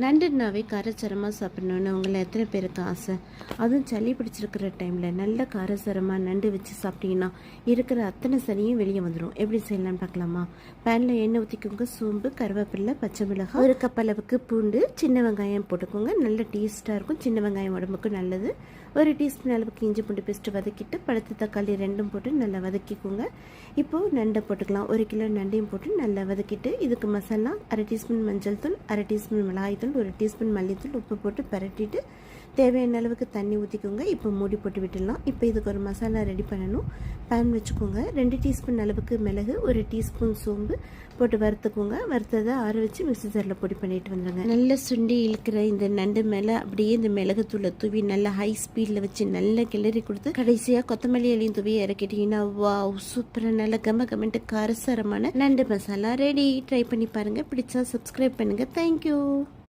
நண்டுனாவே காரசாரமாக சாப்பிட்ணுன்னு உங்களை எத்தனை பேருக்கு ஆசை? அதுவும் சளி பிடிச்சிருக்கிற டைமில் நல்ல காரசாரமாக நண்டு வச்சு சாப்பிட்டீங்கன்னா இருக்கிற அத்தனை சளியும் வெளியே வந்துடும். எப்படி செய்யலான்னு பார்க்கலாமா? பேனில் எண்ணெய் ஊற்றிக்கோங்க. சோம்பு, கருவேப்பிலை, பச்சை மிளகாய், ஒரு கப் அளவுக்கு பூண்டு, சின்ன வெங்காயம் போட்டுக்கோங்க. நல்ல டேஸ்ட்டாக இருக்கும். சின்ன வெங்காயம் உடம்புக்கு நல்லது. ஒரு டீஸ்பூன் அளவுக்கு இஞ்சி பூண்டு பேஸ்ட்டு வதக்கிட்டு பழுத்த தக்காளி ரெண்டும் போட்டு நல்லா வதக்கிக்கோங்க. இப்போது நண்டை போட்டுக்கலாம். 1 கிலோ நண்டையும் போட்டு நல்லா வதக்கிட்டு இதுக்கு மசாலா 1/2 டீஸ்பூன் மஞ்சள் தூள், 1/2 டீஸ்பூன் மிளகாய்த்தூள், 1 டீஸ்பூன் மல்லித்தூள், உப்பு போட்டு பரட்டிட்டு தேவையான அளவுக்கு தண்ணி ஊற்றிக்கோங்க. இப்போ மூடி போட்டு விட்டுடலாம். இப்போ இதுக்கு ஒரு மசாலா ரெடி பண்ணணும். பேன் வச்சுக்கோங்க. 2 டீஸ்பூன் அளவுக்கு மிளகு, 1 டீஸ்பூன் சோம்பு போட்டு வறுத்துக்கோங்க. வறுத்ததை ஆற வச்சு மிக்ஸி ஜாரில் பொடி பண்ணிட்டு வந்துடுங்க. நல்லா சுண்டி இழுக்கிற இந்த நண்டு மேலே அப்படியே இந்த மிளகுத்தூளை தூவி நல்லா ஹை ஸ்பீடில் வச்சு நல்லா கிளறி கொடுத்து கடைசியாக கொத்தமல்லி இலையும் தூவி இறக்கிட்டீங்கன்னா வாவ், சூப்பராக நல்லா கமெண்ட் காரசாரமான நண்டு மசாலா ரெடி. ட்ரை பண்ணி பாருங்கள். பிடிச்சா சப்ஸ்கிரைப் பண்ணுங்கள். தேங்க்யூ.